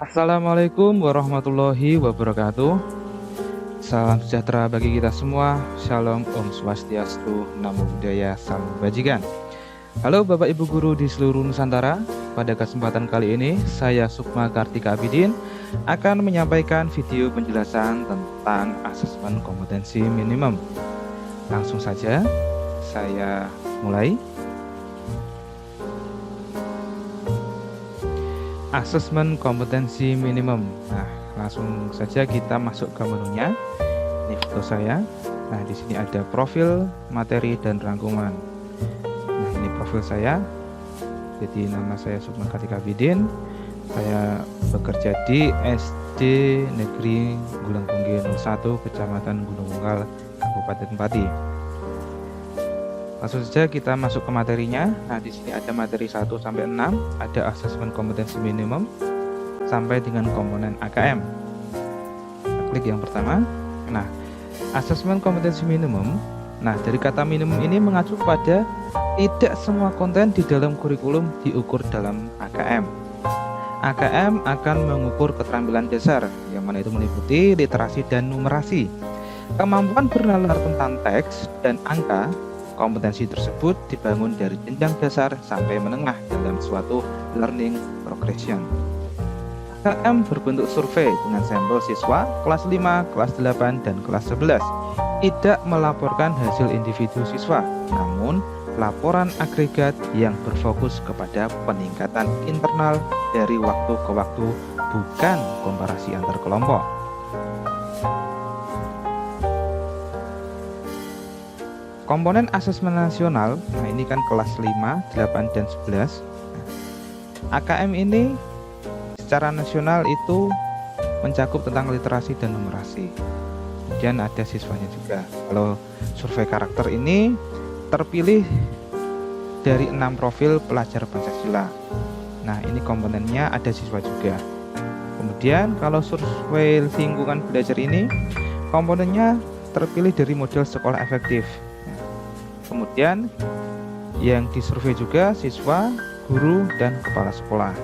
Assalamualaikum warahmatullahi wabarakatuh. Salam sejahtera bagi kita semua. Shalom, Om Swastiastu, Namo Buddhaya, Salam Kebajikan. Halo Bapak Ibu Guru di seluruh Nusantara. Pada kesempatan kali ini, saya Sukma Kartika Abidin akan menyampaikan video penjelasan tentang asesmen kompetensi minimum. Langsung saja, saya mulai. Asesmen kompetensi minimum. Nah, langsung saja kita masuk ke menunya. Ini foto saya. Nah, di sini ada profil, materi, dan rangkuman. Nah, ini profil saya. Jadi nama saya Sukma Kartika Abidin. Saya bekerja di SD Negeri Gulangpungge 01, Kecamatan Gunung Bungkal, Kabupaten Pati. Langsung saja kita masuk ke materinya. Nah, di sini ada materi 1 sampai 6, ada asesmen kompetensi minimum sampai dengan komponen AKM. Kita klik yang pertama. Nah, asesmen kompetensi minimum. Nah, dari kata minimum ini mengacu pada tidak semua konten di dalam kurikulum diukur dalam AKM. AKM akan mengukur keterampilan dasar, yang mana itu meliputi literasi dan numerasi, kemampuan bernalar tentang teks dan angka. Kompetensi tersebut dibangun dari jenjang dasar sampai menengah dalam suatu learning progression. AKM berbentuk survei dengan sampel siswa kelas 5, kelas 8, dan kelas 11. Tidak melaporkan hasil individu siswa, namun laporan agregat yang berfokus kepada peningkatan internal dari waktu ke waktu, bukan komparasi antar kelompok. Komponen asesmen nasional, nah ini kan kelas 5, 8, dan 11. AKM ini secara nasional itu mencakup tentang literasi dan numerasi. Kemudian ada siswanya juga. Kalau survei karakter ini terpilih dari 6 profil pelajar Pancasila. Nah, ini komponennya ada siswa juga. Kemudian kalau survei lingkungan belajar ini komponennya terpilih dari model sekolah efektif. Kemudian yang disurvei juga siswa, guru, dan kepala sekolah.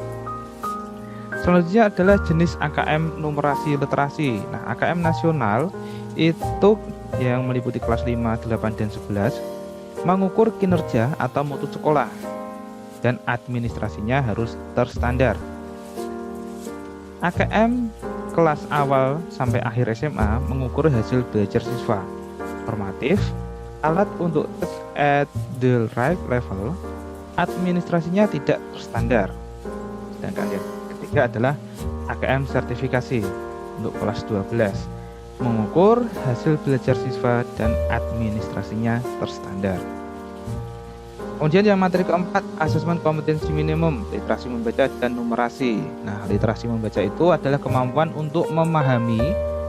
Selanjutnya adalah jenis AKM numerasi literasi. Nah, AKM nasional itu yang meliputi kelas 5, 8, dan 11 mengukur kinerja atau mutu sekolah dan administrasinya harus terstandar. AKM kelas awal sampai akhir SMA mengukur hasil belajar siswa, formatif, alat untuk tes at the right level, administrasinya tidak terstandar. Sedangkan yang ketiga adalah AKM sertifikasi untuk kelas 12, mengukur hasil belajar siswa dan administrasinya terstandar. Kemudian yang materi keempat, asesmen kompetensi minimum, literasi membaca dan numerasi. Nah, literasi membaca itu adalah kemampuan untuk memahami,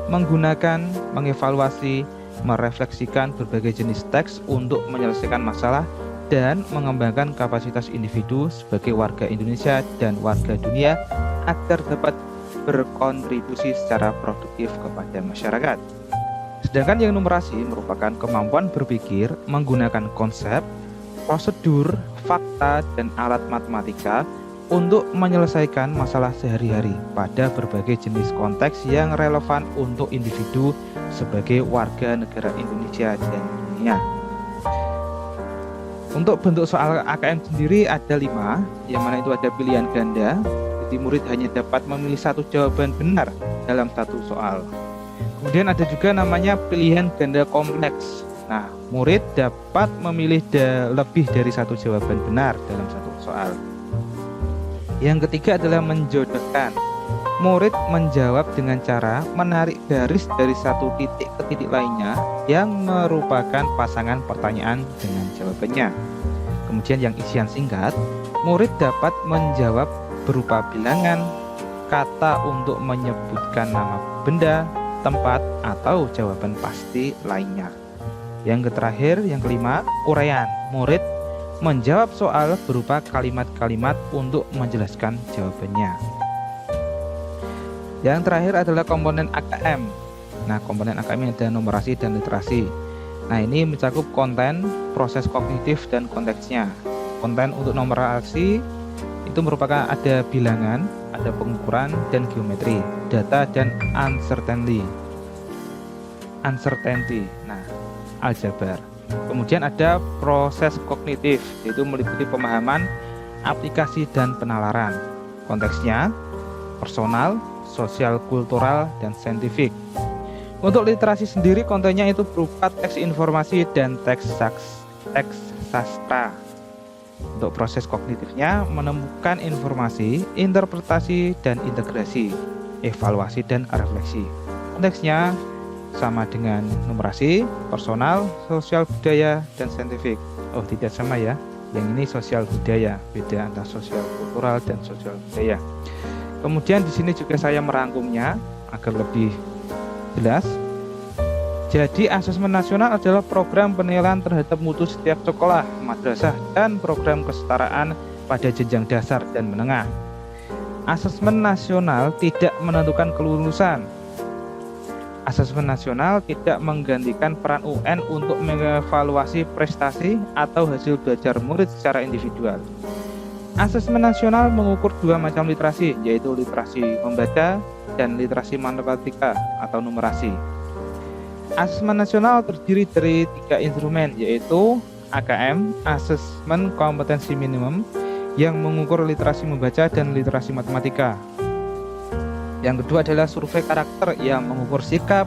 menggunakan, mengevaluasi, merefleksikan berbagai jenis teks untuk menyelesaikan masalah dan mengembangkan kapasitas individu sebagai warga Indonesia dan warga dunia agar dapat berkontribusi secara produktif kepada masyarakat. Sedangkan yang numerasi merupakan kemampuan berpikir menggunakan konsep, prosedur, fakta, dan alat matematika untuk menyelesaikan masalah sehari-hari pada berbagai jenis konteks yang relevan untuk individu sebagai warga negara Indonesia dan dunia. Untuk bentuk soal AKM sendiri ada 5, yang mana itu ada pilihan ganda. Jadi murid hanya dapat memilih satu jawaban benar dalam satu soal. Kemudian ada juga namanya pilihan ganda kompleks. Nah, murid dapat memilih lebih dari satu jawaban benar dalam satu soal. Yang ketiga adalah menjodohkan. Murid menjawab dengan cara menarik garis dari satu titik ke titik lainnya yang merupakan pasangan pertanyaan dengan jawabannya. Kemudian yang isian singkat, murid dapat menjawab berupa bilangan, kata untuk menyebutkan nama benda, tempat, atau jawaban pasti lainnya. Yang terakhir, yang kelima, uraian. Murid menjawab soal berupa kalimat-kalimat untuk menjelaskan jawabannya. Yang terakhir adalah komponen AKM. Nah, komponen AKM ini ada numerasi dan literasi. Nah, ini mencakup konten, proses kognitif, dan konteksnya. Konten untuk numerasi itu merupakan ada bilangan, ada pengukuran, dan geometri, data, dan uncertainty. Nah, aljabar. Kemudian ada proses kognitif, yaitu meliputi pemahaman, aplikasi, dan penalaran. Konteksnya personal, sosial, kultural, dan saintifik. Untuk literasi sendiri, kontennya itu berupa teks informasi dan teks sastra. Untuk proses kognitifnya, menemukan informasi, interpretasi, dan integrasi, evaluasi, dan refleksi. Konteksnya sama dengan numerasi, personal, sosial budaya, dan saintifik. Oh, tidak sama ya. Yang ini sosial budaya, beda antara sosial kultural dan sosial budaya. Kemudian di sini juga saya merangkumnya agar lebih jelas. Jadi asesmen nasional adalah program penilaian terhadap mutu setiap sekolah, madrasah, dan program kesetaraan pada jenjang dasar dan menengah. Asesmen nasional tidak menentukan kelulusan. Asesmen nasional tidak menggantikan peran UN untuk mengevaluasi prestasi atau hasil belajar murid secara individual. Asesmen nasional mengukur dua macam literasi, yaitu literasi membaca dan literasi matematika atau numerasi. Asesmen nasional terdiri dari 3 instrumen, yaitu AKM, Asesmen Kompetensi Minimum, yang mengukur literasi membaca dan literasi matematika. Yang kedua adalah survei karakter yang mengukur sikap,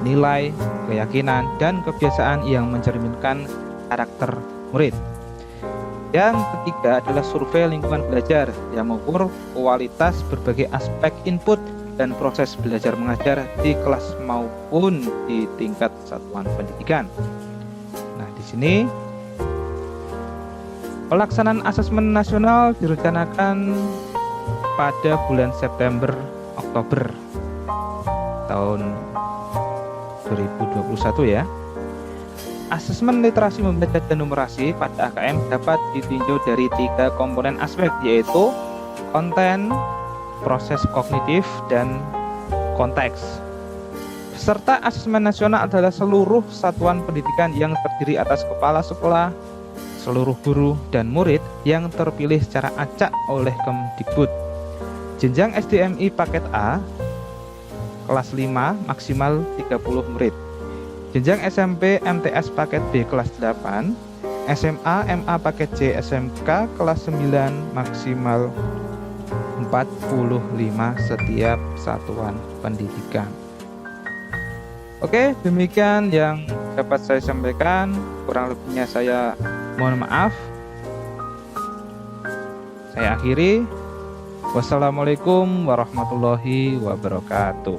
nilai, keyakinan, dan kebiasaan yang mencerminkan karakter murid. Yang ketiga adalah survei lingkungan belajar yang mengukur kualitas berbagai aspek input dan proses belajar mengajar di kelas maupun di tingkat satuan pendidikan. Nah, di sini pelaksanaan asesmen nasional direncanakan pada bulan September-Oktober tahun 2021 ya. Asesmen literasi membaca dan numerasi pada AKM dapat ditinjau dari 3 komponen aspek, yaitu konten, proses kognitif, dan konteks. Peserta asesmen nasional adalah seluruh satuan pendidikan yang terdiri atas kepala sekolah, seluruh guru, dan murid yang terpilih secara acak oleh Kemdikbud. Jenjang SDMI paket A, kelas 5 maksimal 30 murid. Jenjang SMP MTS paket B kelas 8, SMA MA paket C SMK kelas 9 maksimal 45 setiap satuan pendidikan. Oke, demikian yang dapat saya sampaikan. Kurang lebihnya saya mohon maaf. Saya akhiri. Wassalamualaikum warahmatullahi wabarakatuh.